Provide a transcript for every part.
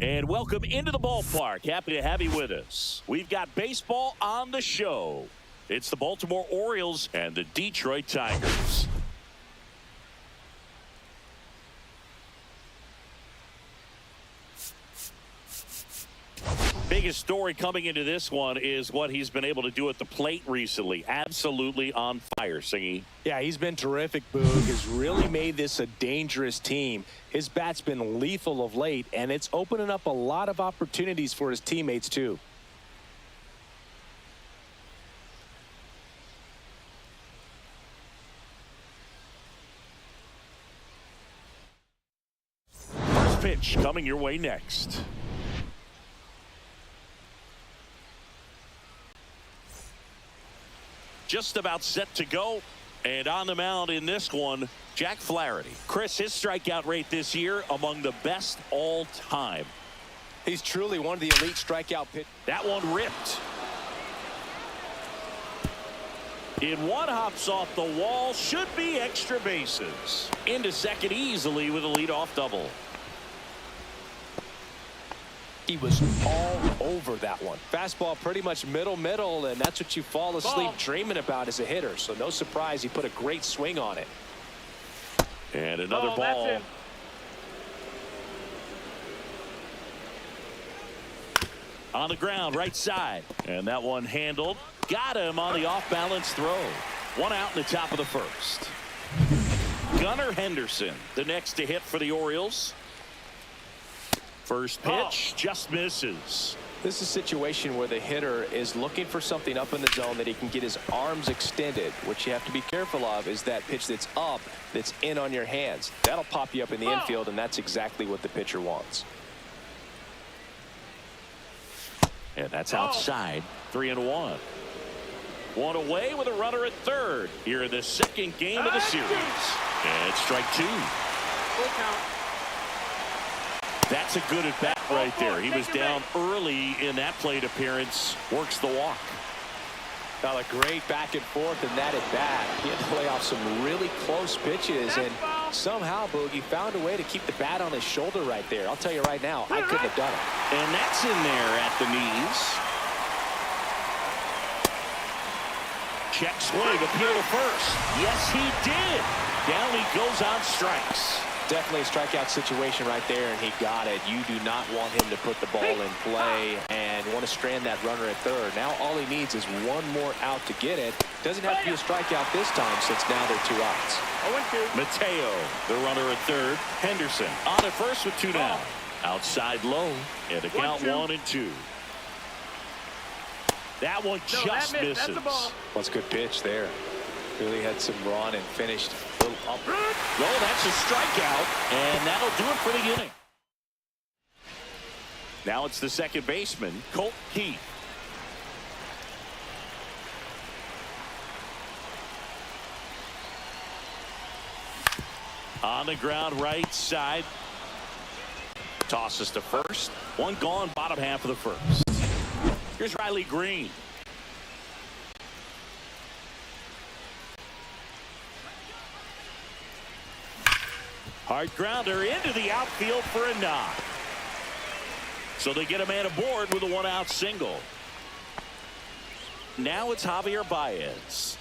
And welcome into the ballpark. Happy to have you with us. We've got baseball on the show. It's the Baltimore Orioles and the Detroit Tigers. Biggest story coming into this one is what he's been able to do at the plate recently. Absolutely on fire, Singy. Yeah, he's been terrific, Boog. Has really made this a dangerous team. His bat's been lethal of late, and it's opening up a lot of opportunities for his teammates, too. First pitch coming your way next. Just about set to go. And on the mound in this one, Jack Flaherty. Chris, his strikeout rate this year among the best all time. He's truly one of the elite strikeout pitchers. That one ripped. In one, hops off the wall. Should be extra bases. Into second easily with a leadoff double. He was all over that one. Fastball pretty much middle, and that's what you fall asleep dreaming about as a hitter. So no surprise he put a great swing on it. And another ball. On the ground, right side. And that one handled. Got him on the off-balance throw. One out in the top of the first. Gunnar Henderson, the next to hit for the Orioles. First pitch just misses. This is a situation where the hitter is looking for something up in the zone that he can get his arms extended. What you have to be careful of is that pitch that's up, that's in on your hands. That'll pop you up in the infield, and that's exactly what the pitcher wants. And that's outside. 3-1. One away with a runner at third here in the second game of the series. And strike two. Full count. That's a good at bat right there. He was down early in that plate appearance. Works the walk. Now a great back and forth in that at bat. He had to play off some really close pitches, and somehow Boogie found a way to keep the bat on his shoulder right there. I'll tell you right now, I couldn't have done it. And that's in there at the knees. Check swing, appeal to first. Yes, he did. Down he goes on strikes. Definitely a strikeout situation right there, and he got it. You do not want him to put the ball in play and want to strand that runner at third. Now all he needs is one more out to get it. Doesn't have to be a strikeout this time since now they're 2 outs. 0-2. Mateo, the runner at third. Henderson on at first with 2 down. Outside low, and a count 1-2. That one just misses. That's the ball. Well, it's a good pitch there. Really had some run and finished a little up. Well, that's a strikeout, and that'll do it for the inning. Now it's the second baseman, Colt Keith. On the ground, right side. Tosses to first. One gone, bottom half of the first. Here's Riley Green. Hard grounder into the outfield for a knock. So they get a man aboard with a 1-out single. Now it's Javier Baez.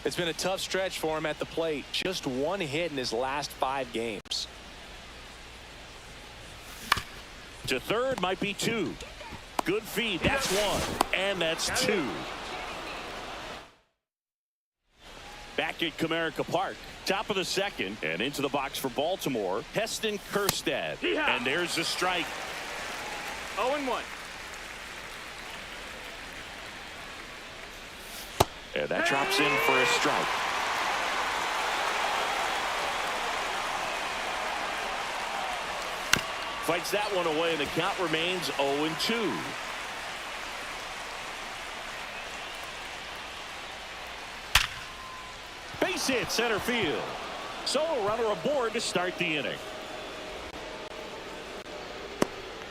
It's been a tough stretch for him at the plate. Just 1 hit in his last 5 games. To third, might be 2. Good feed. That's 1. And that's 2. Back at Comerica Park. Top of the second, and into the box for Baltimore, Heston Kjerstad. And there's the strike. 0-1. And that drops in for a strike. Fights that one away, and the count remains 0-2. Base hit center field. So a runner aboard to start the inning.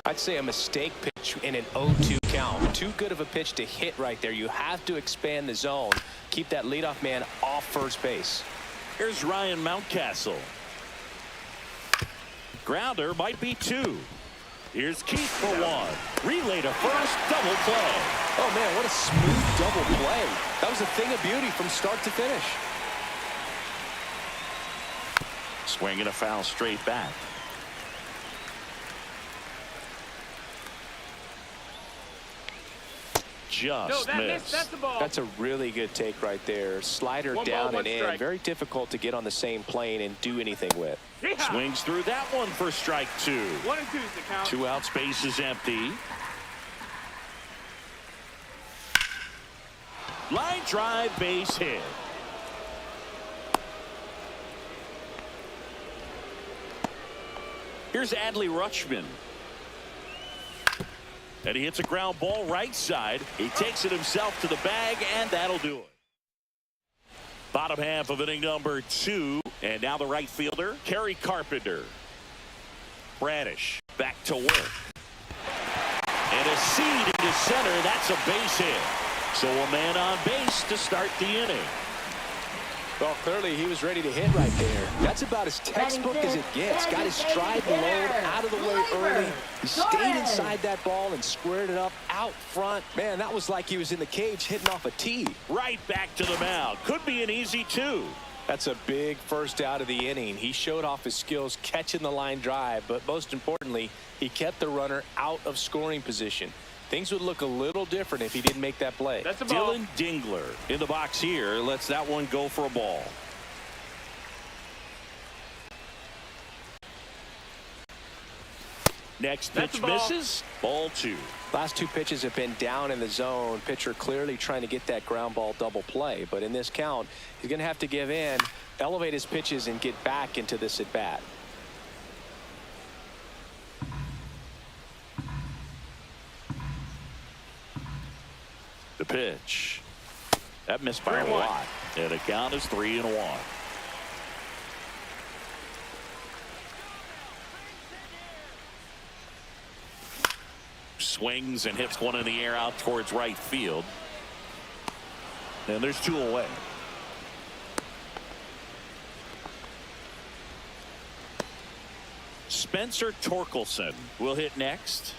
I'd say a mistake pitch in an 0-2 count. Too good of a pitch to hit right there. You have to expand the zone. Keep that leadoff man off first base. Here's Ryan Mountcastle. Grounder might be 2. Here's Keith for one. Relay to first, double play. Oh, man, what a smooth double play. That was a thing of beauty from start to finish. Swing and a foul straight back. Just missed. That's the ball. That's a really good take right there. Slider One down ball, and one in. strike. Very difficult to get on the same plane and do anything with. Yeehaw. Swings through that one for strike two. 1 and 2's the count. 2 out, space is empty. Line drive, base hit. Here's Adley Rutschman. And he hits a ground ball right side. He takes it himself to the bag, and that'll do it. Bottom half of inning number 2. And now the right fielder, Kerry Carpenter. Bradish back to work. And a seed into center. That's a base hit. So a man on base to start the inning. Well, clearly he was ready to hit right there. That's about as textbook as it gets. Got his stride load out of the way early. He stayed inside that ball and squared it up out front. Man, that was like he was in the cage hitting off a tee. Right back to the mound. Could be an easy 2. That's a big first out of the inning. He showed off his skills catching the line drive, but most importantly, he kept the runner out of scoring position. Things would look a little different if he didn't make that play. That's the ball. Dillon Dingler in the box here. Lets that one go for a ball. Next That's pitch the ball. misses. Ball 2. Last 2 pitches have been down in the zone. Pitcher clearly trying to get that ground ball double play. But in this count, he's going to have to give in, elevate his pitches, and get back into this at bat. The pitch. That missed by a 3-1. lot. And the count is 3-1. Swings and hits one in the air out towards right field. And there's 2 away. Spencer Torkelson will hit next.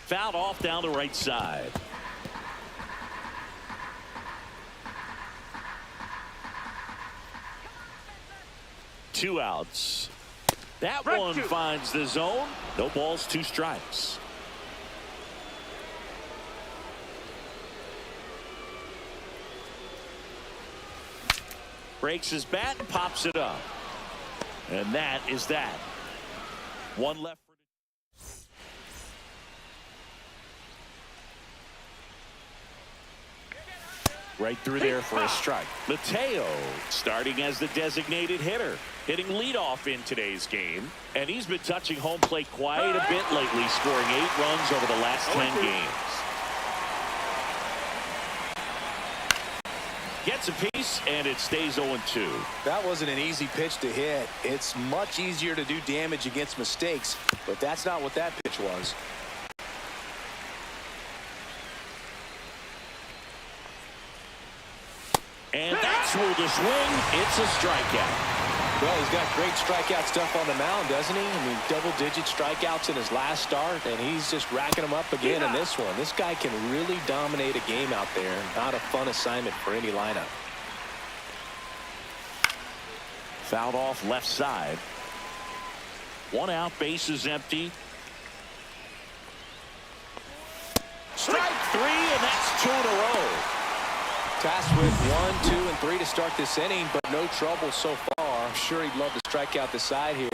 Fouled off down the right side. Two outs. That Strike one 2. finds the zone. No balls, 2 strikes. Breaks his bat and pops it up. And that is that. One left. Right through there for a strike. Mateo starting as the designated hitter, hitting leadoff in today's game, and he's been touching home plate quite a bit lately, scoring 8 runs over the last 10 games. Gets a piece, and it stays 0-2. That wasn't an easy pitch to hit. It's much easier to do damage against mistakes, but that's not what that pitch was. And that's ruled a swing. It's a strikeout. Well, he's got great strikeout stuff on the mound, doesn't he? I mean, double-digit strikeouts in his last start, and he's just racking them up again in this one. This guy can really dominate a game out there. Not a fun assignment for any lineup. Fouled off left side. 1 out, base is empty. Strike 3, and that's 2 in a row. Tasked with 1, 2, and 3 to start this inning, but no trouble so far. I'm sure he'd love to strike out the side here.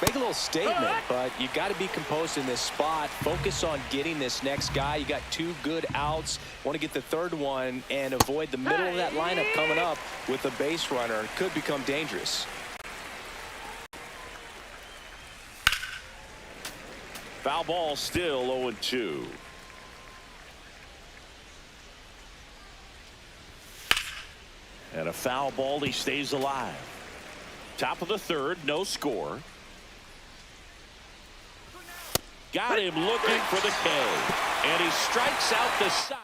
Make a little statement, but you got to be composed in this spot. Focus on getting this next guy. You got 2 good outs. Want to get the 3rd one and avoid the middle of that lineup coming up with a base runner. It could become dangerous. Foul ball, still 0-2. And a foul ball, he stays alive. Top of the 3rd, no score. Got him looking for the K. And he strikes out the side.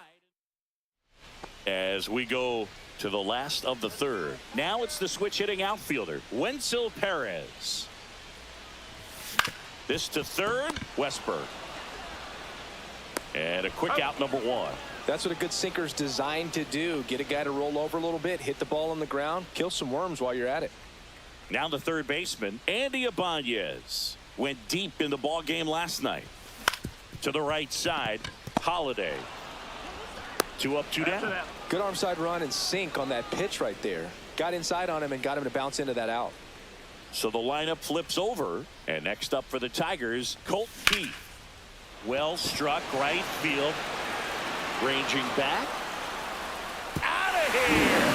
As we go to the last of the third. Now it's the switch hitting outfielder, Wenceel Perez. This to third, Westberg. And a quick out, number one. That's what a good sinker's designed to do. Get a guy to roll over a little bit, hit the ball on the ground, kill some worms while you're at it. Now the third baseman, Andy Ibanez, went deep in the ball game last night. To the right side, Holliday. 2 up, 2 down. Good arm side run and sink on that pitch right there. Got inside on him and got him to bounce into that out. So the lineup flips over, and next up for the Tigers, Colt Keith. Well struck, right field. Ranging back. Out of here!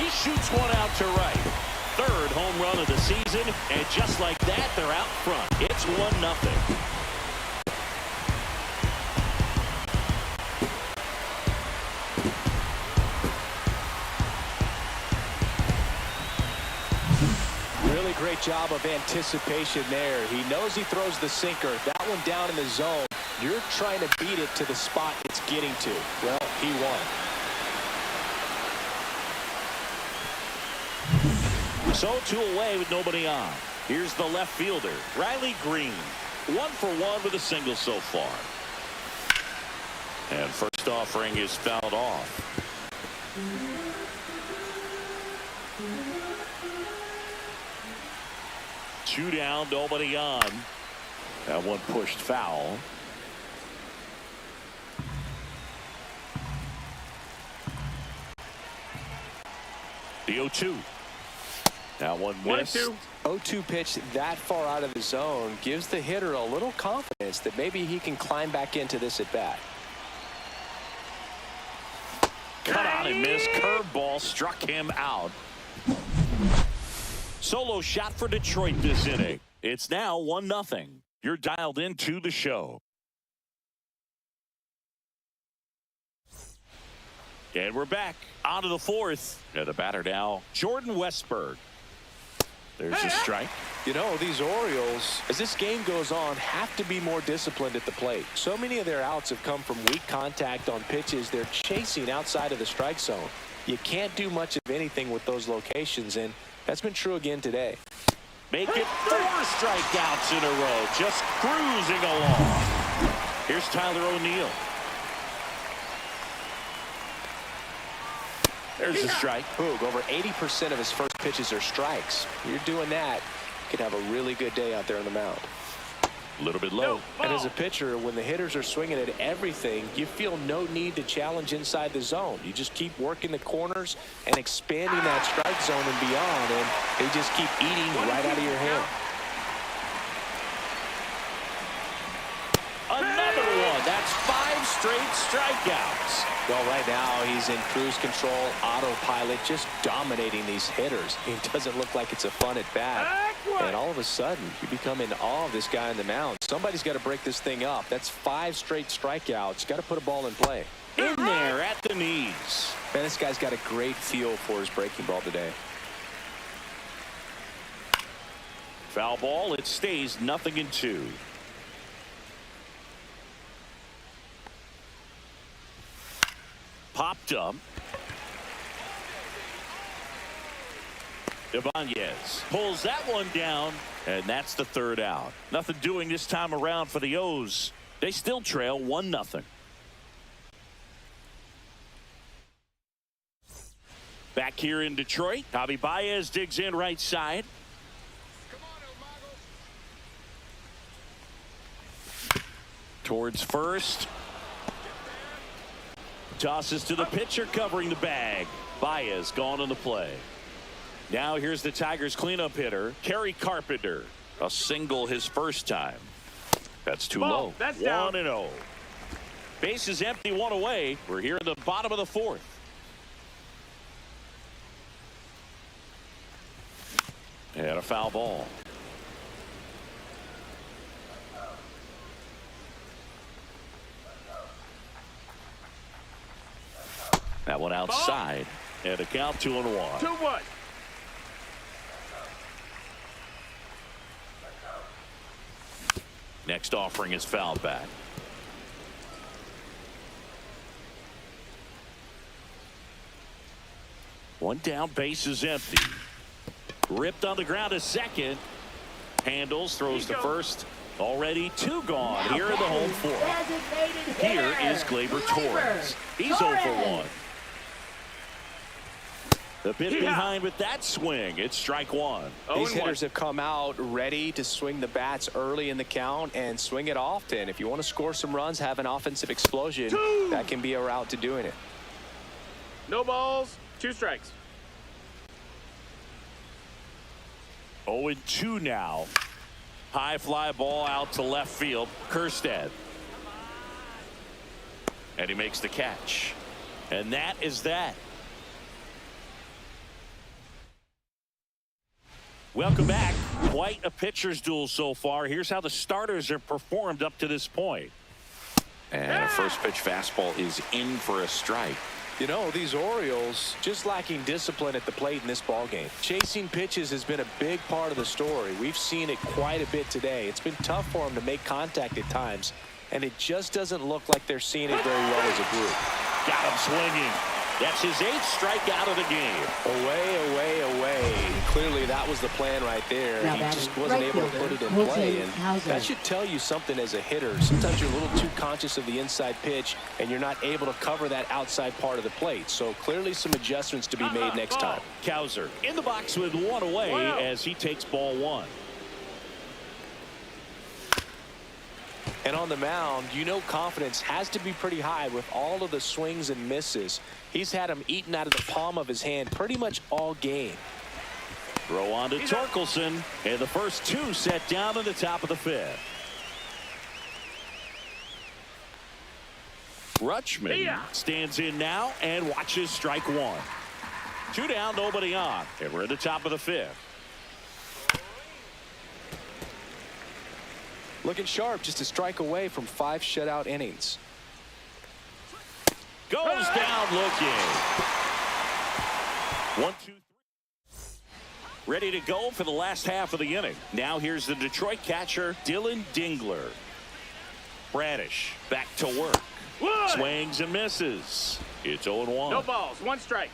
He shoots one out to right. Third home run of the season, and just like that, they're out front. It's 1-0. Really great job of anticipation there. He knows he throws the sinker. That one down in the zone. You're trying to beat it to the spot it's getting to. Well, he won. So 2 away with nobody on. Here's the left fielder, Riley Green. 1 for 1 with a single so far. And first offering is fouled off. Two down, nobody on. That one pushed foul. The 0-2. That one missed. 0-2 pitch that far out of the zone gives the hitter a little confidence that maybe he can climb back into this at bat. Cut on and missed. Curveball struck him out. Solo shot for Detroit this inning. It's now 1-0. You're dialed into the show. And we're back on to the fourth. And the batter now, Jordan Westberg. There's a strike. You know, these Orioles, as this game goes on, have to be more disciplined at the plate. So many of their outs have come from weak contact on pitches they're chasing outside of the strike zone. You can't do much of anything with those locations, and that's been true again today. Make it 4 strikeouts in a row, just cruising along. Here's Tyler O'Neill. There's a strike. Boog, over 80% of his first pitches are strikes. You're doing that, you could have a really good day out there on the mound. A little bit low. And as a pitcher, when the hitters are swinging at everything, you feel no need to challenge inside the zone. You just keep working the corners and expanding that strike zone and beyond, and they just keep eating right out of your hand. Another one. That's 5 straight strikeouts. Well, right now he's in cruise control, autopilot, just dominating these hitters. It doesn't look like it's a fun at bat. And all of a sudden, you become in awe of this guy on the mound. Somebody's got to break this thing up. That's 5 straight strikeouts. Got to put a ball in play. In there at the knees. Man, this guy's got a great feel for his breaking ball today. Foul ball. It stays 0-2. Popped up. Ibanez pulls that one down, and that's the 3rd out. Nothing doing this time around for the O's. They still trail 1-0. Back here in Detroit, Javi Baez digs in right side. Towards first. Tosses to the pitcher covering the bag. Baez gone on the play. Now here's the Tigers cleanup hitter, Kerry Carpenter. A single his first time. That's too low. That's 1-0. Base is empty, 1 away. We're here in the bottom of the 4th. And a foul ball. That one outside. And a count 2-1. 2-1. Next offering is fouled back. One down, base is empty. Ripped on the ground to second. Handles, throws to first. Already 2 gone here in the home fourth. Here is Gleyber Torres. He's 0 for 1. The bit behind with that swing. It's strike 1. These hitters have come out ready to swing the bats early in the count and swing it often. If you want to score some runs, have an offensive explosion, that can be a route to doing it. No balls, 2 strikes. 0-2 now. High fly ball out to left field. Kjerstad. And he makes the catch. And that is that. Welcome back. Quite a pitcher's duel so far. Here's how the starters have performed up to this point. And a first pitch fastball is in for a strike. You know, these Orioles just lacking discipline at the plate in this ballgame. Chasing pitches has been a big part of the story. We've seen it quite a bit today. It's been tough for them to make contact at times, and it just doesn't look like they're seeing it very well as a group. Got him swinging. That's his 8th strikeout of the game. Away, away, away. Clearly that was the plan right there. He just wasn't able to put it in play. And that should tell you something as a hitter. Sometimes you're a little too conscious of the inside pitch and you're not able to cover that outside part of the plate. So clearly some adjustments to be made next time. Cowser in the box with 1 away as he takes ball 1. And on the mound, you know, confidence has to be pretty high with all of the swings and misses. He's had them eaten out of the palm of his hand pretty much all game. Throw on to Torkelson, and the first 2 set down in the top of the 5th. Rutschman stands in now and watches strike 1. 2 down, nobody on, and we're at the top of the 5th. Looking sharp, just a strike away from 5 shutout innings. Goes down looking. 1, 2, 3. Ready to go for the last half of the inning. Now here's the Detroit catcher, Dillon Dingler. Bradish back to work. Swings and misses. It's 0-1. No balls, 1 strike.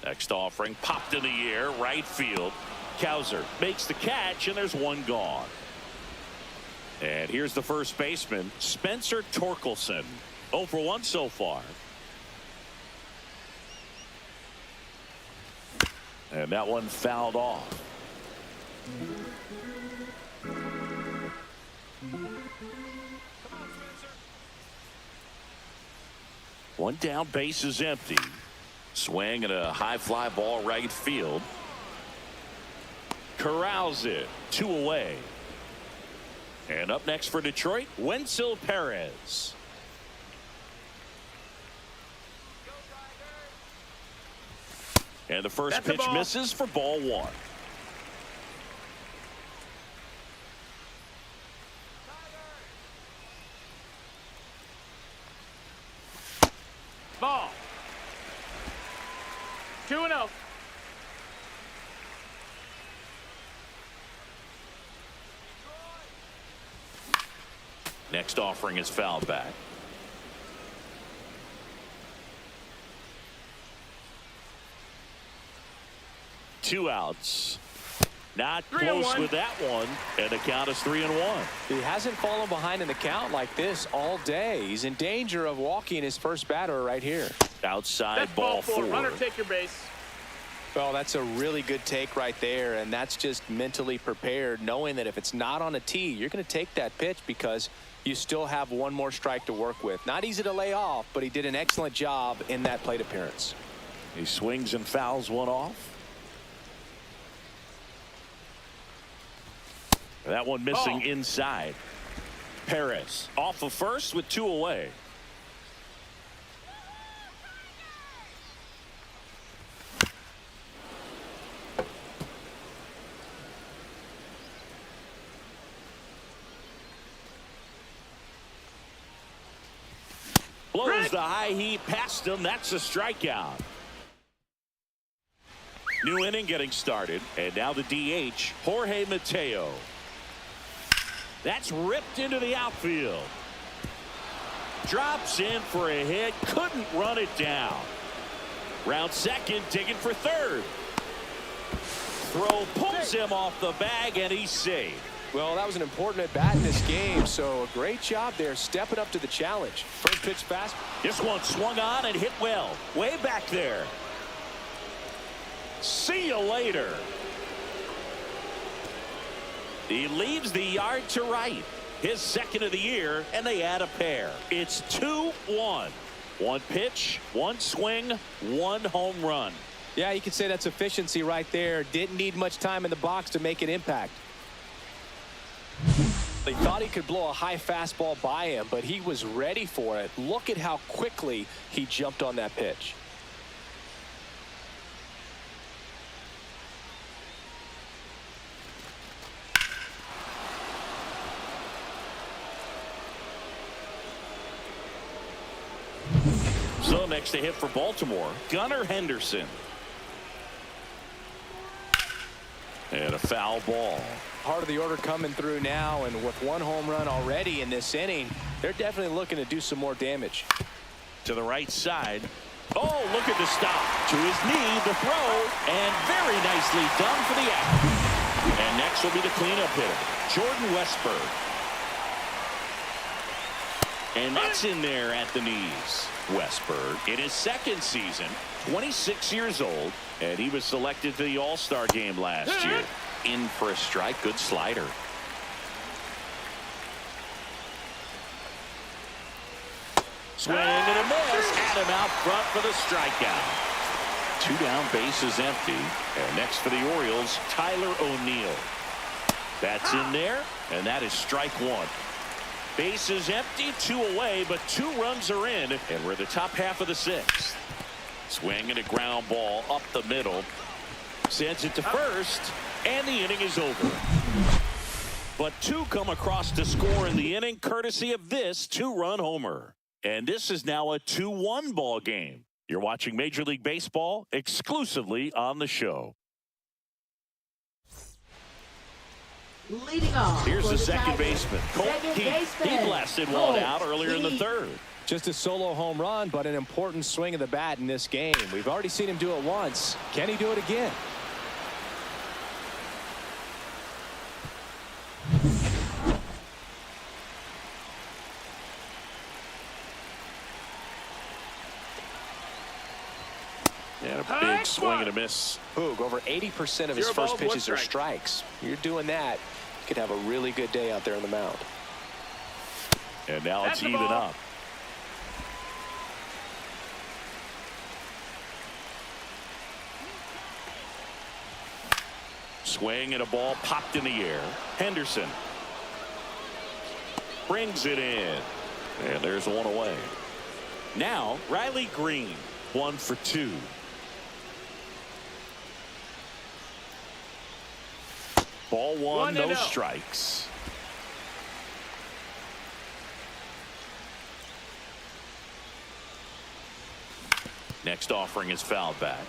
Next offering popped in the air, right field. Cowser makes the catch, and there's 1 gone. And here's the first baseman, Spencer Torkelson. 0 for 1 so far. And that one fouled off. One down, base is empty. Swing and a high fly ball right field. Corrals it. 2 away. And up next for Detroit, Wenceel Perez. And the first pitch misses for ball 1. Ball. 2-0. Next offering is fouled back. Two outs. Not close with that one, and the count is 3-1. He hasn't fallen behind in the count like this all day. He's in danger of walking his first batter right here. Outside That's ball 4. Runner, take your base. Well, that's a really good take right there, and that's just mentally prepared, knowing that if it's not on a tee, you're going to take that pitch because you still have 1 more strike to work with. Not easy to lay off, but he did an excellent job in that plate appearance. He swings and fouls one off. That one missing inside. Perez off of first with 2 away. Blows the high heat past him. That's a strikeout. New inning getting started. And now the DH, Jorge Mateo. That's ripped into the outfield. Drops in for a hit. Couldn't run it down. Round second, digging for third. Throw pulls him off the bag, and he's safe. Well, that was an important at-bat in this game, so a great job there stepping up to the challenge. First pitch fast. This one swung on and hit well. Way back there. See you later. He leaves the yard to right. His second of the year, and they add a pair. It's 2-1. One pitch, one swing, one home run. Yeah, you could say that's efficiency right there. Didn't need much time in the box to make an impact. They thought he could blow a high fastball by him, but he was ready for it. Look at how quickly he jumped on that pitch. So next to hit for Baltimore, Gunnar Henderson. And a foul ball. Part of the order coming through now, and with one home run already in this inning, they're definitely looking to do some more damage. To the right side. Oh, look at the stop. To his knee, the throw, and very nicely done for the out. And next will be the cleanup hitter, Jordan Westburg. And that's in there at the knees. Westburg in his second season, 26 years old, and he was selected to the All-Star game last year. In for a strike. Good slider. Swing and a miss. Had him out front for the strikeout. 2 down, bases empty. And next for the Orioles, Tyler O'Neill. That's in there, and that is strike one. Bases empty, 2 away, but 2 runs are in, and we're at the top half of the 6th. Swing and a ground ball up the middle. Sends it to first, and the inning is over. But 2 come across to score in the inning, courtesy of this 2-run homer. And this is now a 2-1 ball game. You're watching Major League Baseball exclusively on the show. Leading off. Here's the second Tigers, baseman, Colt Keith. He blasted one out earlier in the third. Just a solo home run, but an important swing of the bat in this game. We've already seen him do it once. Can he do it again? And a big swing and a miss. Boog, over 80% of his first pitches are strikes. You're doing that, you could have a really good day out there on the mound. And now it's even up. Swing and a ball popped in the air. Henderson brings it in. And there's one away. Now Riley Green, 1 for 2. Ball one, no strikes. Next offering is fouled back.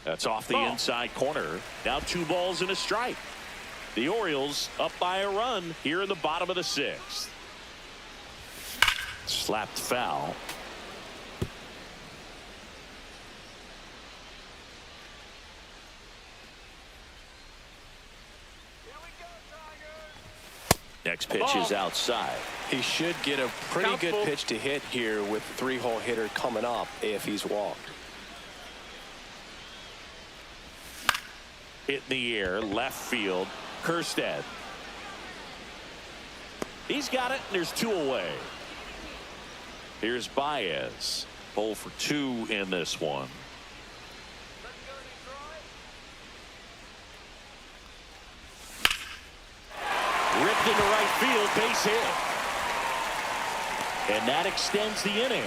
That's off the inside corner. Now 2 balls and a strike. The Orioles up by a run here in the bottom of the 6th. Slapped foul. Next pitch is outside. He should get a pretty good pitch to hit here with the 3-hole hitter coming up if he's walked. Hit in the air, left field. Kerstead. He's got it, and there's 2 away. Here's Baez. 0 for 2 in this one. Ripped into right field, base hit. And that extends the inning.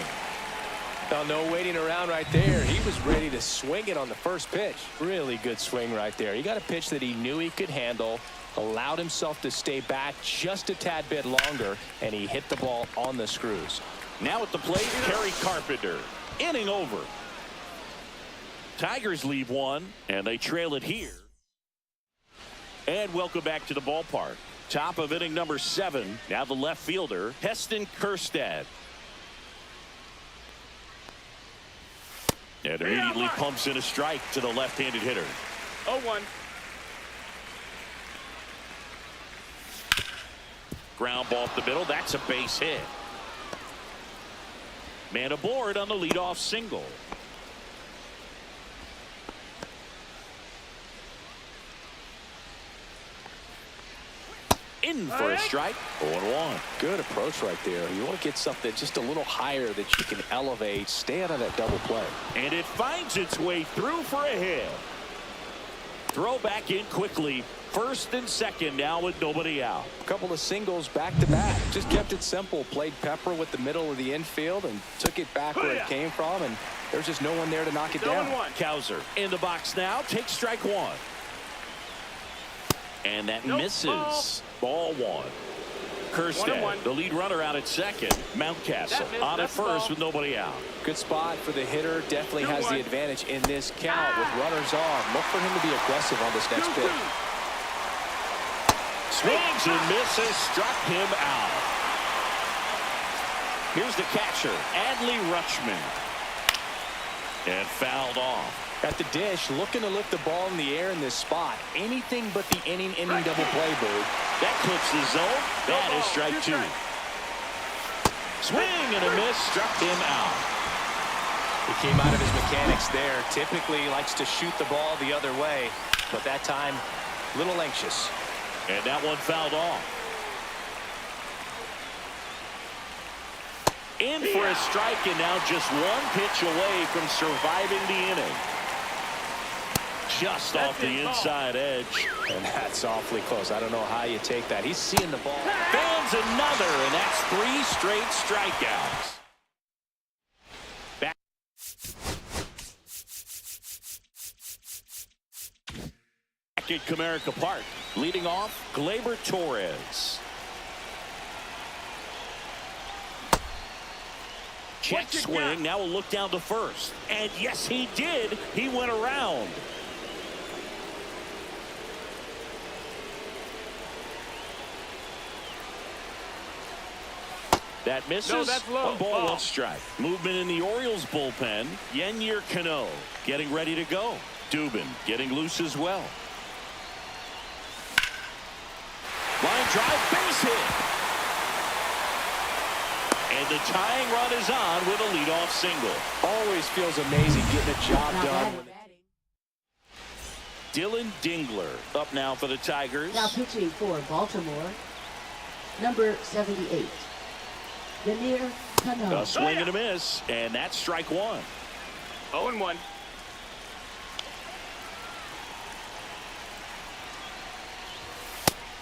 Now, no waiting around right there. He was ready to swing it on the first pitch. Really good swing right there. He got a pitch that he knew he could handle, allowed himself to stay back just a tad bit longer, and he hit the ball on the screws. Now at the plate, Kerry Carpenter. Inning over. Tigers leave one, and they trail it here. And welcome back to the ballpark. Top of inning number 7. Now the left fielder, Heston Kjerstad. And immediately pumps in a strike to the left-handed hitter. 0-1. Ground ball up the middle. That's a base hit. Man aboard on the leadoff single. In for a strike. 0-1. Good approach right there. You want to get something just a little higher that you can elevate. Stay out of that double play. And it finds its way through for a hit. Throw back in quickly. First and second now with nobody out. A couple of singles back to back. Just kept it simple. Played pepper with the middle of the infield and took it back where it came from. And there's just no one there to knock it down. 0-1. Kowser in the box now. Takes strike 1. And that misses. Ball 1. Kjerstad, the lead runner, out at second. Mountcastle on at first with nobody out. Good spot for the hitter. Definitely has the advantage in this count with runners on. Look for him to be aggressive on this next pitch. Swings and misses. Struck him out. Here's the catcher, Adley Rutschman. And fouled off. At the dish, looking to lift the ball in the air in this spot. Anything but the inning double play, Bird. That clips the zone. That is strike 2. Swing and a miss. Struck him out. He came out of his mechanics there. Typically likes to shoot the ball the other way, but that time, a little anxious. And that one fouled off. In for a strike, and now just one pitch away from surviving the inning. Just off the inside edge. And that's awfully close. I don't know how you take that. He's seeing the ball. Fans another, and that's 3 straight strikeouts. Back at Comerica Park, leading off, Gleyber Torres. Check swing. Now we'll look down to first. And yes, he did. He went around. That misses. No, that's low. 1 ball, 1 strike. Movement in the Orioles bullpen. Yennier Cano getting ready to go. Dubin getting loose as well. Line drive, base hit. And the tying run is on with a leadoff single. Always feels amazing getting a job done. Dillon Dingler up now for the Tigers. Now pitching for Baltimore, number 78. Yennier Cano. A swing and a miss, and that's strike 1. 0-1.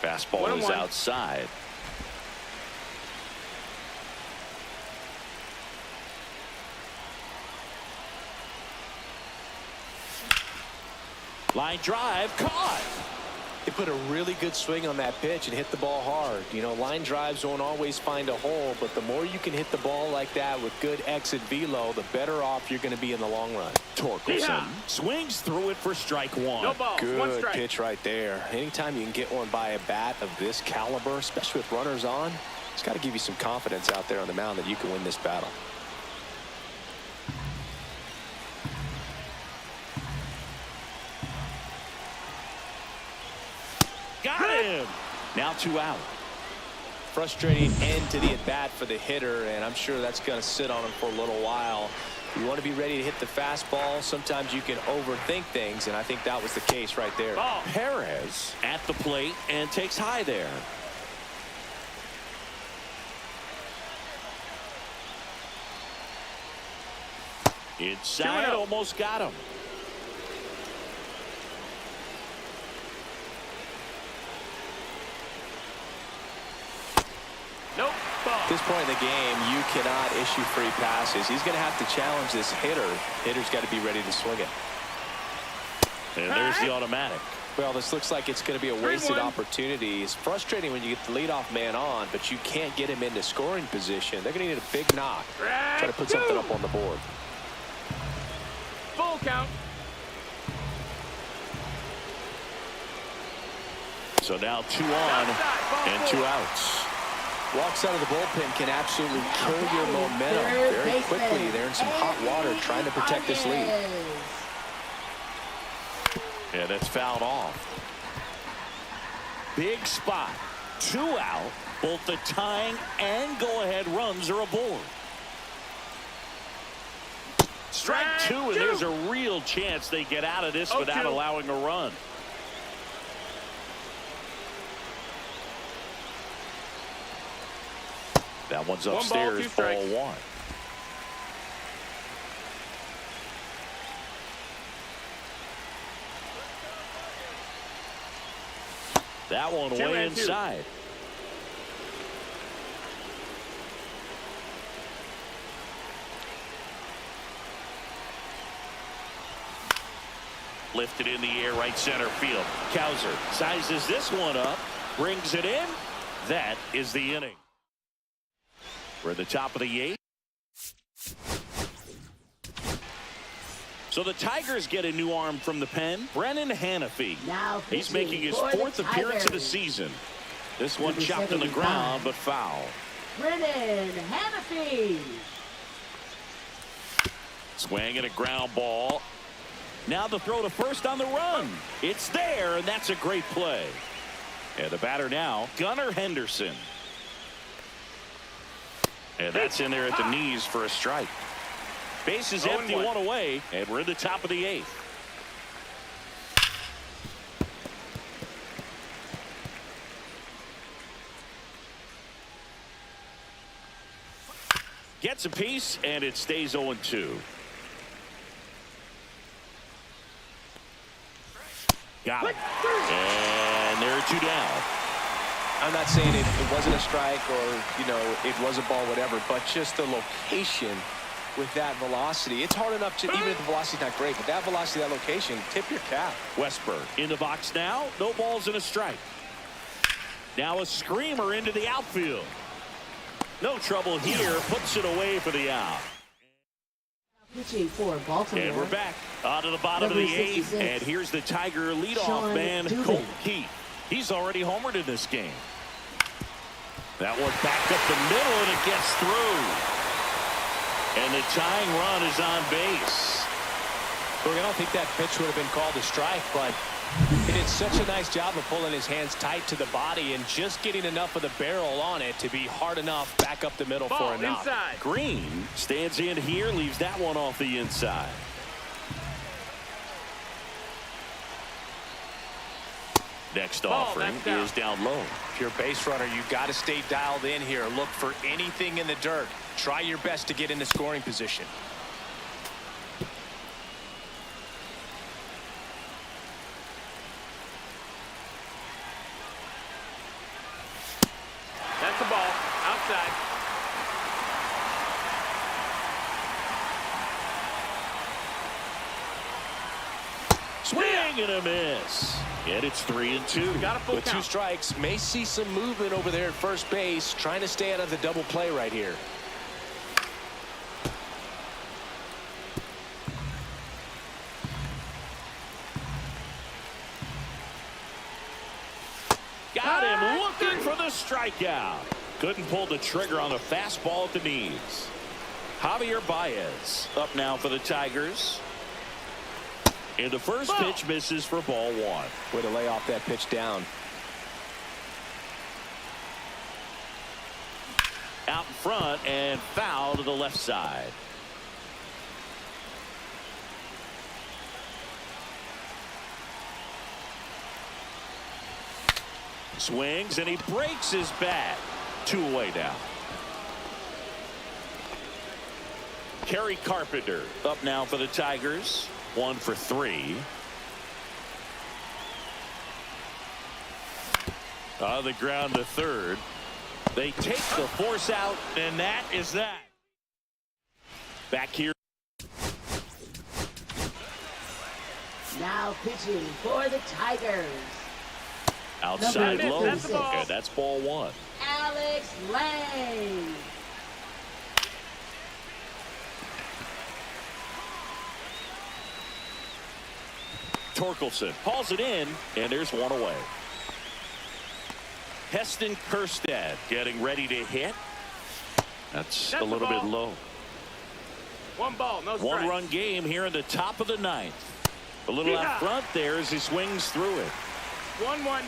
Fastball is outside. Line drive, caught. He put a really good swing on that pitch and hit the ball hard. You know, line drives won't always find a hole, but the more you can hit the ball like that with good exit velo, the better off you're going to be in the long run. Torkelson swings through it for strike 1. No balls, 1 Good strike. pitch right there. Anytime you can get one by a bat of this caliber, especially with runners on, it's got to give you some confidence out there on the mound that you can win this battle. Got him. Now 2 out. Frustrating end to the at-bat for the hitter, and I'm sure that's going to sit on him for a little while. You want to be ready to hit the fastball. Sometimes you can overthink things, and I think that was the case right there. Perez at the plate and takes high there. Inside, almost got him. Nope. Ball. At this point in the game, you cannot issue free passes. He's going to have to challenge this hitter. Hitter's got to be ready to swing it. And there's the automatic. Well, this looks like it's going to be a wasted opportunity. It's frustrating when you get the leadoff man on, but you can't get him into scoring position. They're going to need a big knock. Try to put something up on the board. Full count. So now 2 on and 2 outs. Walks out of the bullpen can absolutely kill your momentum very quickly. They're in some hot water trying to protect this lead. Yeah, that's fouled off. Big spot. 2 out. Both the tying and go-ahead runs are aboard. Strike 2, and there's a real chance they get out of this without allowing a run. That one's upstairs, ball 1. That one way inside. Lifted in the air, right center field. Cowser sizes this one up, brings it in. That is the inning. We're at the top of the 8th. So the Tigers get a new arm from the pen. Brennan Hanafy. He's making his 4th appearance of the season. This one chopped on the ground, but foul. Brennan Hanafy. Swing and a ground ball. Now the throw to first on the run. It's there, and that's a great play. And the batter now, Gunnar Henderson. And that's in there at the knees for a strike. Base is empty, 1 away, and we're in the top of the 8th. Gets a piece, and it stays 0-2. Got it. And there are 2 down. I'm not saying it wasn't a strike or, you know, it was a ball, whatever, but just the location with that velocity. It's hard enough to, even if the velocity's not great, but that velocity, that location, tip your cap. Westberg in the box now. No balls and a strike. Now a screamer into the outfield. No trouble here. Puts it away for the out. Pitching for Baltimore. And we're back onto the bottom of the 8th. And here's the Tiger leadoff man, Colt Keith. He's already homered in this game. That one back up the middle, and it gets through. And the tying run is on base. Look, I don't think that pitch would have been called a strike, but he did such a nice job of pulling his hands tight to the body and just getting enough of the barrel on it to be hard enough back up the middle for a knock. Green stands in here, leaves that one off the inside. Next offering is down low. If you're a base runner, you got to stay dialed in here. Look for anything in the dirt. Try your best to get into scoring position. That's the ball. Outside. Swing and a miss. And it's 3-2. Got a full With 2 strikes, may see some movement over there at first base, trying to stay out of the double play right here. Got him looking for the strikeout. Couldn't pull the trigger on the fastball at the knees. Javier Baez up now for the Tigers. And the first pitch misses for ball 1. Way to lay off that pitch down. Out in front and foul to the left side. Swings and he breaks his bat. 2 away now. Kerry Carpenter up now for the Tigers. 1 for 3. On the ground to third. They take the force out, and that is that. Back here. Now pitching for the Tigers. Outside Number low. 36. And that's ball 1. Alex Lang. Torkelson hauls it in, and there's 1 away. Heston Kjerstad getting ready to hit. That's a little bit low. One ball, no strike. One-run game here in the top of the ninth. A little out front there as he swings through it. 1-1.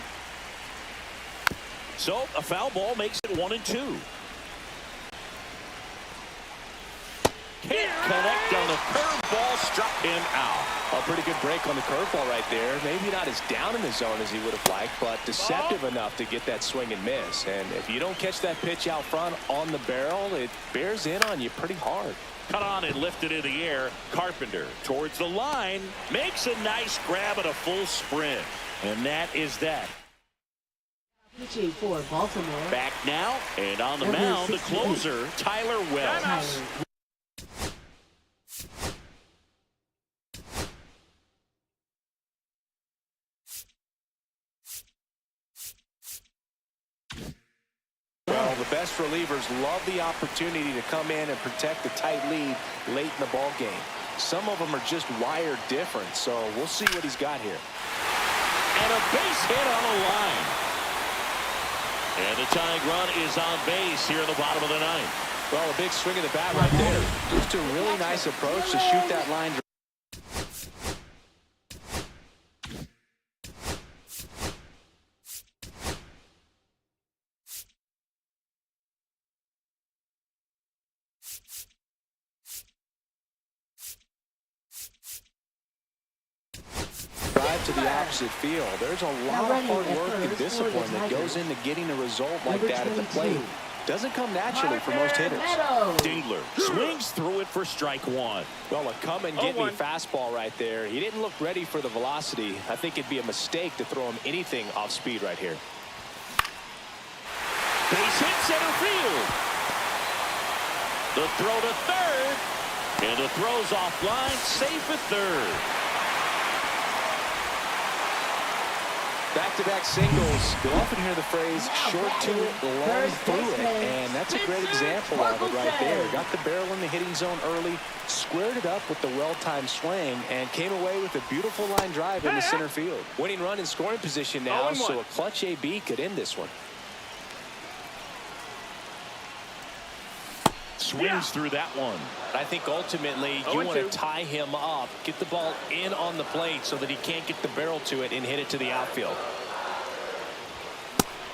So a foul ball makes it 1-2. Can't connect on the curveball, struck him out. A pretty good break on the curveball right there. Maybe not as down in the zone as he would have liked, but deceptive enough to get that swing and miss. And if you don't catch that pitch out front on the barrel, it bears in on you pretty hard. Cut on and lifted in the air. Carpenter towards the line. Makes a nice grab at a full sprint. And that is that. Pitching for Baltimore. Back now, and on the mound, the closer, Tyler Wells. Well, the best relievers love the opportunity to come in and protect the tight lead late in the ball game. Some of them are just wired different, so we'll see what he's got here. And a base hit on the line. And the tying run is on base here in the bottom of the ninth. Well, a big swing of the bat right there. Just a really nice approach to shoot that line. Drive to the opposite field. There's a lot of hard work and discipline that goes into getting a result like that at the plate. Doesn't come naturally for most hitters. Dingler swings through it for strike one. Well, a come and get me fastball right there. He didn't look ready for the velocity. I think it'd be a mistake to throw him anything off speed right here. Base hit center field. The throw to third. And the throw's offline, safe at third. Back-to-back singles. You'll often hear the phrase short to it, long through it, and that's a great example of it right there. Got the barrel in the hitting zone early, squared it up with the well-timed swing, and came away with a beautiful line drive into center field. Winning run in scoring position now, so a clutch AB could end this one. Swings through that one. I think ultimately you want to tie him up, get the ball in on the plate so that he can't get the barrel to it and hit it to the outfield.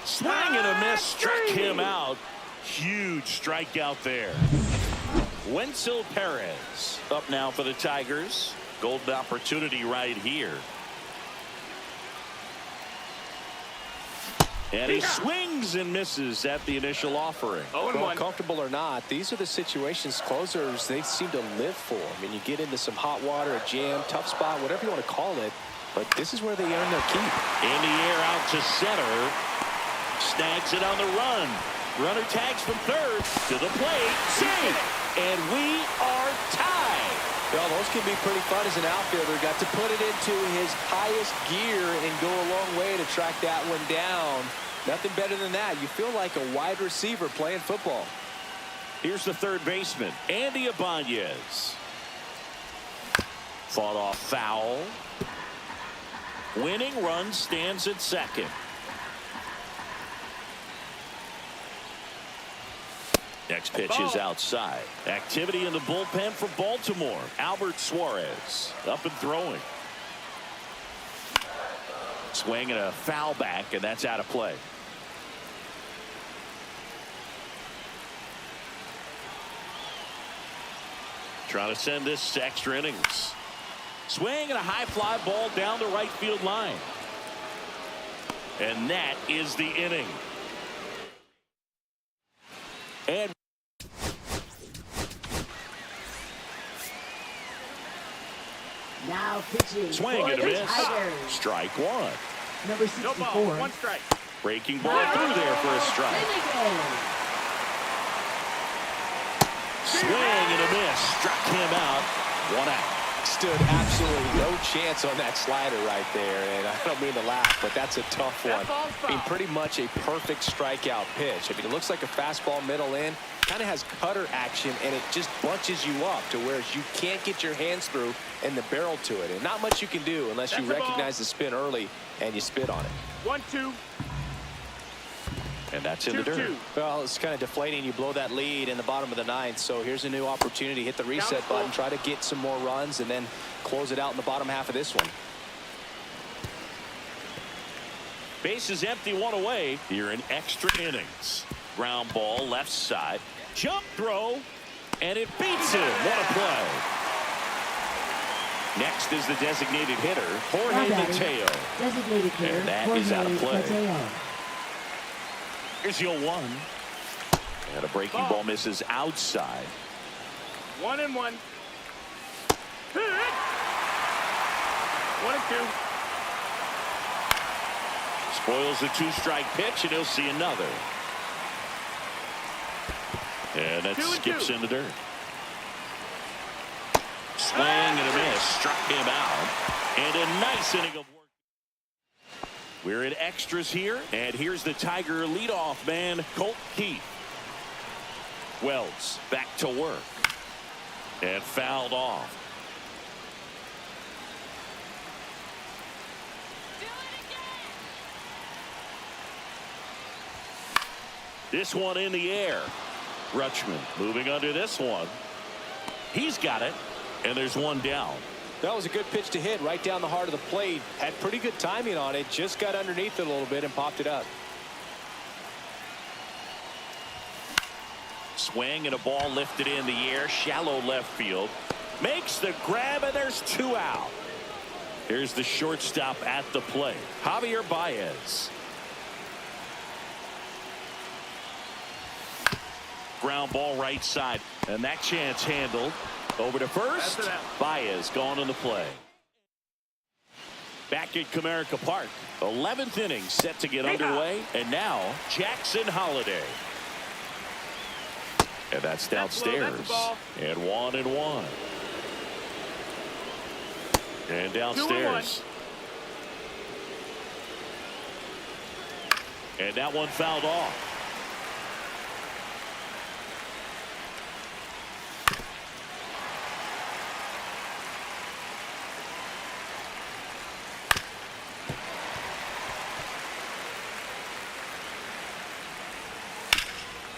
Swing and a miss, struck him out. Huge strikeout there. Wenceel Perez up now for the Tigers. Golden opportunity right here. And he swings and misses at the initial offering. Well, comfortable or not, these are the situations closers they seem to live for. I mean, you get into some hot water, a jam, tough spot, whatever you want to call it, but this is where they earn their keep. In the air out to center. Snags it on the run. Runner tags from third to the plate. Safe. And we are tied. Well, those can be pretty fun as an outfielder. Got to put it into his highest gear and go a long way to track that one down. Nothing better than that. You feel like a wide receiver playing football. Here's the third baseman, Andy Ibanez. Fought off foul. Winning run stands at second. Next pitch is outside. Activity in the bullpen for Baltimore. Albert Suarez up and throwing. Swing and a foul back, and that's out of play. Trying to send this to extra innings. Swing and a high fly ball down the right field line. And that is the inning. And now pitching swing for and a the miss. Tigers. Strike one. Number No 64. ball, one strike. Breaking ball through there for a strike. Swing and a miss. Struck him out. One out. Stood absolutely no chance on that slider right there, and I don't mean to laugh, but that's a tough one. I mean, pretty much a perfect strikeout pitch. I mean, it looks like a fastball middle in, kind of has cutter action, and it just bunches you up to where you can't get your hands through and the barrel to it, and not much you can do unless you recognize the spin early and you spit on it. 1-2. And that's in the dirt. 2-2. Well, it's kind of deflating. You blow that lead in the bottom of the ninth. So here's a new opportunity. Hit the reset button, try to get some more runs, and then close it out in the bottom half of this one. Base is empty, one away here in extra innings. Ground ball left side. Jump throw. And it beats him. What a play. Next is the designated hitter, Jorge Mateo. Designated hitter, And that Jorge is out of play. Mateo. Here's your 1. And a breaking ball misses outside. 1-1. Hit. 1-2. Spoils the 2-strike pitch, and he'll see another. And that 2-2. skips in the dirt. Swing and a miss. Struck him out. And a nice inning of work. We're in extras here. And here's the Tiger leadoff man, Colt Keith. Wells back to work. And fouled off. This one in the air. Rutschman moving under this one. He's got it. And there's one down. That was a good pitch to hit right down the heart of the plate. Had pretty good timing on it. Just got underneath it a little bit and popped it up. Swing and a ball lifted in the air. Shallow left field. Makes the grab, and there's 2 out. Here's the shortstop at the plate, Javier Baez. Ground ball right side, and that chance handled. Over to first. Baez gone in the play. Back at Comerica Park. 11th inning set to get underway. And now Jackson Holliday. And that's downstairs. And 1-1. And downstairs. And that one fouled off.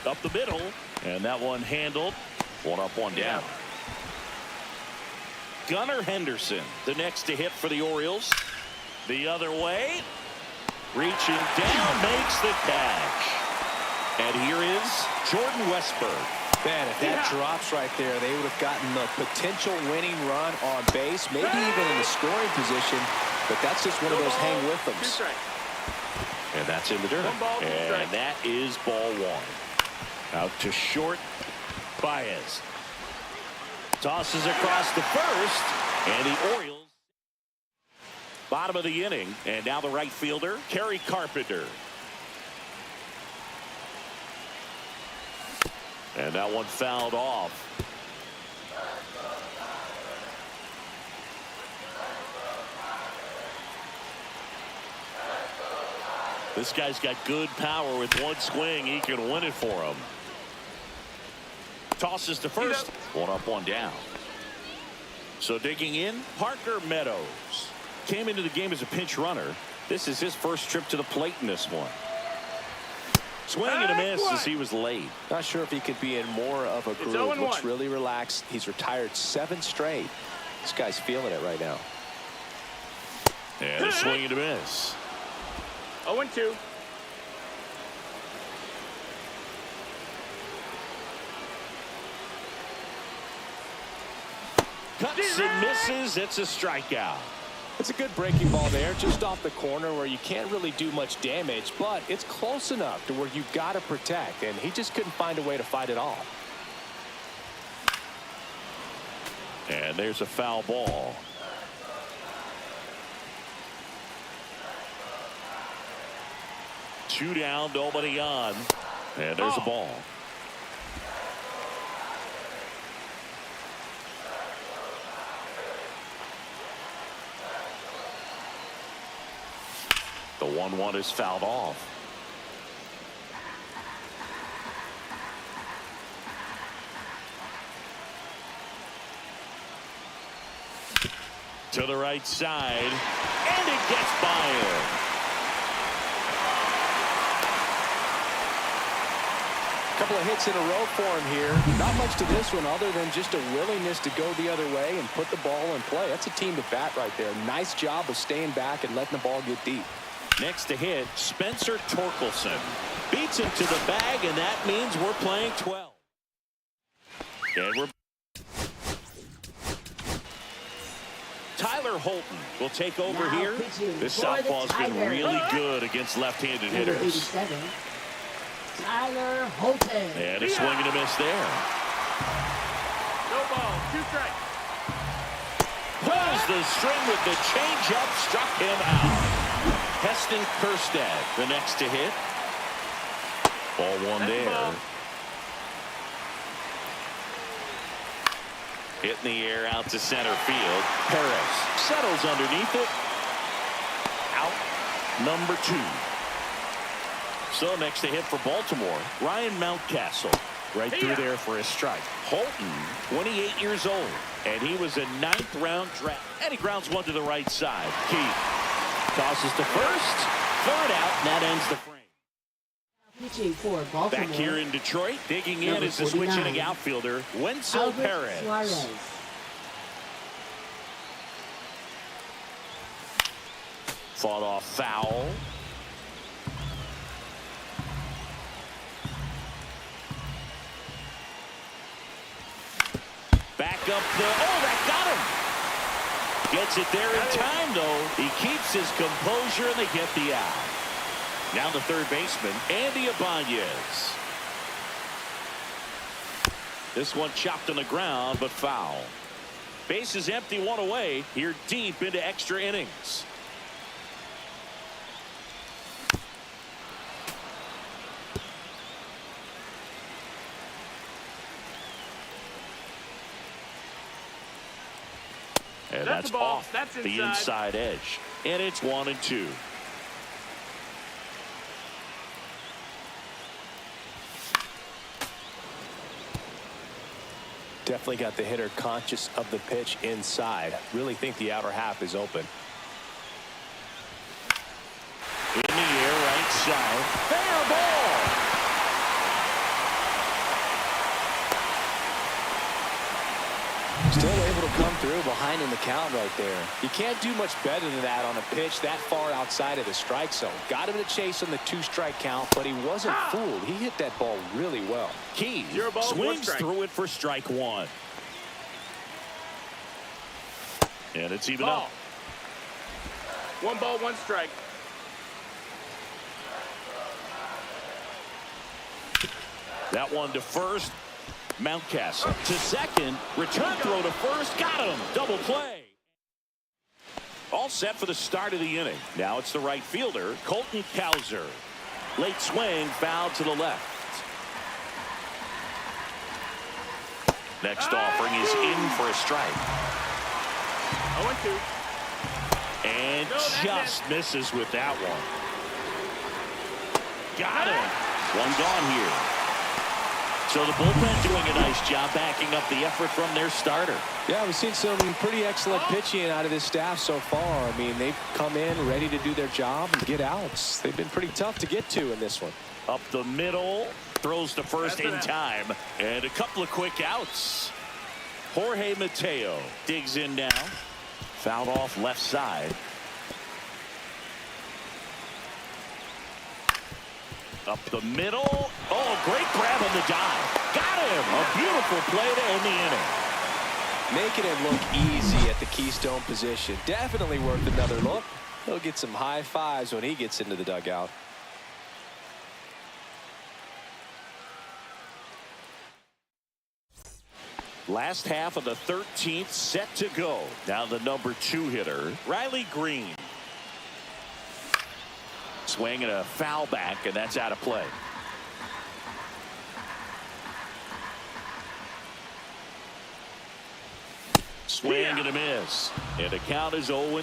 Up the middle, and that one handled. 1 up, 1 down. Gunnar Henderson, the next to hit for the Orioles. The other way, reaching down, makes the catch. And here is Jordan Westburg. Man, if that drops right there, they would have gotten the potential winning run on base, maybe even in the scoring position. But that's just one of those hang with them. And that's in the dirt. And that is ball 1. Out to short. Baez tosses across the first, and the Orioles bottom of the inning, and now the right fielder Kerry Carpenter, and that one fouled off. This guy's got good power. With one swing, he can win it for him. Tosses to first. 1 up, 1 down. So digging in, Parker Meadows came into the game as a pinch runner. This is his first trip to the plate in this one. Swing and a miss as he was late. Not sure if he could be in more of a groove. Looks really relaxed. He's retired 7 straight. This guy's feeling it right now. And a swing and a miss. 0-2. Cuts and misses. It's a strikeout. It's a good breaking ball there, just off the corner where you can't really do much damage, but it's close enough to where you've got to protect, and he just couldn't find a way to fight it off. And there's a foul ball. Two down, nobody on. And there's a ball. The 1-1 is fouled off. To the right side, and it gets by him. A couple of hits in a row for him here. Not much to this one other than just a willingness to go the other way and put the ball in play. That's a team to bat right there. Nice job of staying back and letting the ball get deep. Next to hit, Spencer Torkelson. Beats him to the bag, and that means we're playing 12. And we're Tyler Holton will take over Now here. pitching This for the southpaw's been Tigers. really good against left-handed Number hitters. 87, Tyler Holton. And a swing and a miss there. No ball. 2 strikes. Pulls the string with the changeup, struck him out. Heston Kjerstad, the next to hit. Ball one That's there. ball. Hit in the air out to center field. Perez settles underneath it. Out number 2. So next to hit for Baltimore, Ryan Mountcastle. Right through there for a strike. Holton, 28 years old, and he was a 9th-round draft. And he grounds one to the right side. Keith tosses to first. 3rd out, and that ends the frame. Pitching for Baltimore. Back here in Detroit, digging in Number is the switch 49, hitting outfielder, Wenceel Albert Perez. Suarez. Fought off foul. Back up the, that got him. Gets it there in time, though. He keeps his composure, and they get the out. Now the third baseman, Andy Ibanez. This one chopped on the ground, but foul. Base is empty, 1 away. Here deep into extra innings. And That's that's a ball. off That's the inside. inside edge. And it's 1-2. Definitely got the hitter conscious of the pitch inside. Really think the outer half is open. In the air, right side. Fair ball. Still able to come through behind in the count right there. You can't do much better than that on a pitch that far outside of the strike zone. Got him to chase on the 2-strike count, but he wasn't fooled. He hit that ball really well. Keys 0 ball, 1 swings strike. through it for strike 1. And it's even Ball. up. 1 ball, 1 strike. That one to first. Mountcastle to second. Return throw to first. Got him. Double play. All set for the start of the inning. Now it's the right fielder, Colton Keith. Late swing, foul to the left. Next offering is in for a strike. 0-2. And No, that's just misses with that one. Got him. One gone here. So the bullpen doing a nice job backing up the effort from their starter. Yeah, we've seen some pretty excellent pitching out of this staff so far. I mean, they've come in ready to do their job and get outs. They've been pretty tough to get to in this one. Up the middle, throws to first That's in an out. time, and a couple of quick outs. Jorge Mateo digs in now. Fouled off left side. Up the middle. Oh, great grab on the dive. Got him. A beautiful play to end the inning. Making it look easy at the Keystone position. Definitely worth another look. He'll get some high fives when he gets into the dugout. Last half of the 13th set to go. Now the number 2 hitter, Riley Green. Swing and a foul back, and that's out of play. Swing and a miss. And the count is 0-2.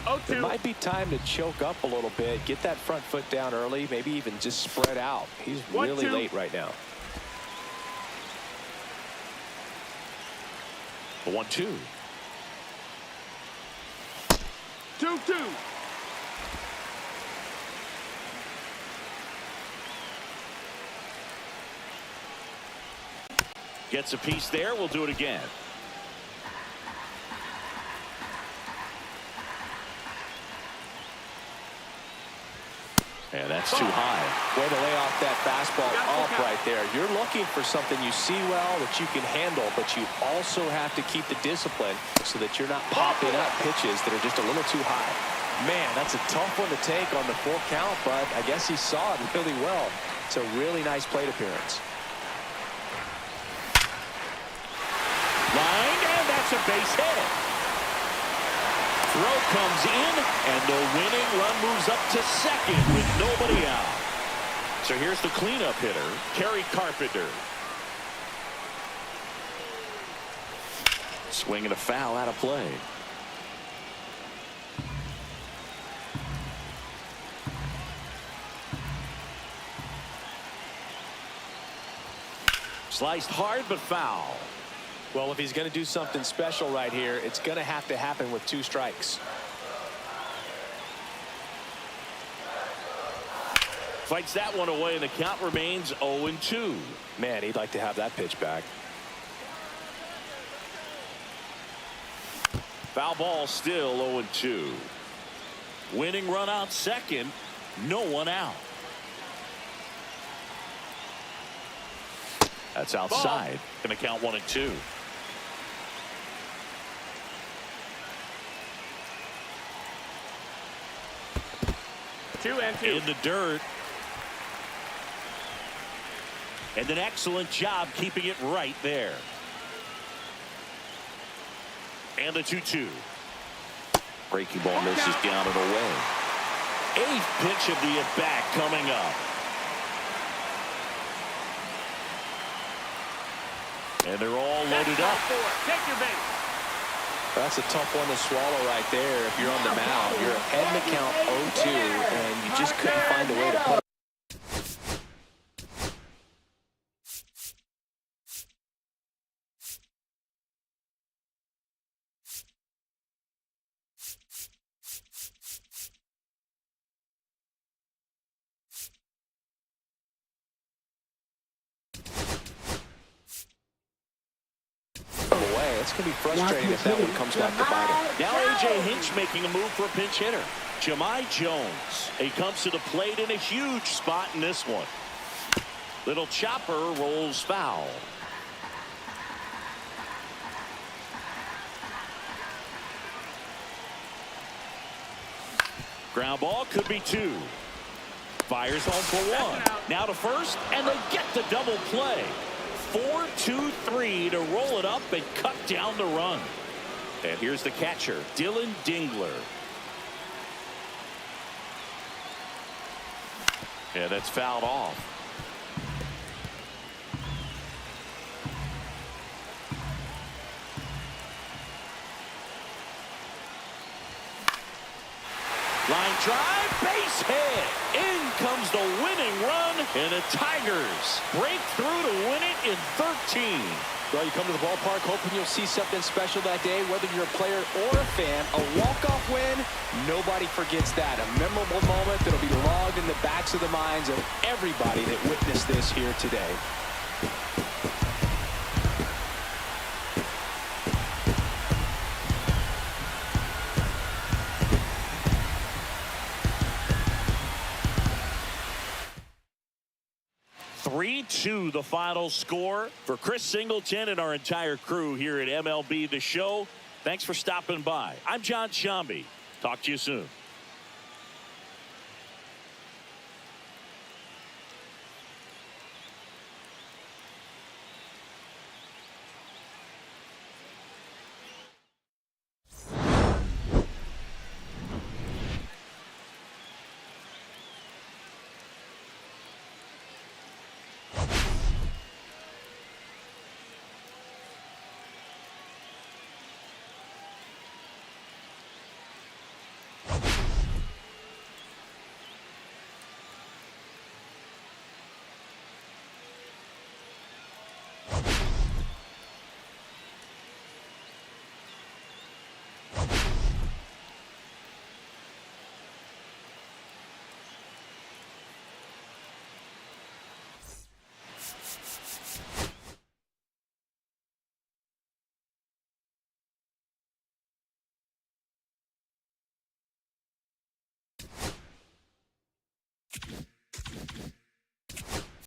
0-2. It might be time to choke up a little bit, get that front foot down early, maybe even just spread out. He's really 1-2. late right now. 1-2. 2-2. Gets a piece there. We'll do it again. And that's too high. Way to lay off that fastball off right there. You're looking for something you see well that you can handle, but you also have to keep the discipline so that you're not popping up pitches that are just a little too high. Man, that's a tough one to take on the full count, but I guess he saw it really well. It's a really nice plate appearance. Line, and that's a base hit. Throw comes in, and the winning run moves up to second with nobody out. So here's the cleanup hitter, Kerry Carpenter. Swinging a foul out of play. Sliced hard, but foul. Well, if he's going to do something special right here, it's going to have to happen with 2 strikes. Fights that one away, and the count remains 0-2. Man, he'd like to have that pitch back. Foul ball, still 0-2. Winning run out second, no one out. That's outside. Going to count 1-2. In the dirt. And an excellent job keeping it right there. And the 2-2. Breaking ball misses down and away. 8th pitch of the at-bat coming up. And they're all loaded up. Take your base. That's a tough one to swallow right there. If you're on the mound, you're ahead in the count 0-2, and you just couldn't find a way to put it. It's going to be frustrating if that one comes back to bite him. Now A.J. Hinch making a move for a pinch hitter. Jahmai Jones. He comes to the plate in a huge spot in this one. Little chopper rolls foul. Ground ball, could be 2. Fires home for 1. Now to first, and they get the double play. 4-2-3 to roll it up and cut down the run. And here's the catcher, Dillon Dingler. Yeah, that's fouled off. Line drive, base hit. In comes the winning run, and the Tigers break through to win it in 13. Well, you come to the ballpark hoping you'll see something special that day, whether you're a player or a fan. A walk-off win, nobody forgets that. A memorable moment that'll be logged in the backs of the minds of everybody that witnessed this here today. The final score. For Chris Singleton and our entire crew here at MLB The Show, thanks for stopping by. I'm John Shambi. Talk to you soon.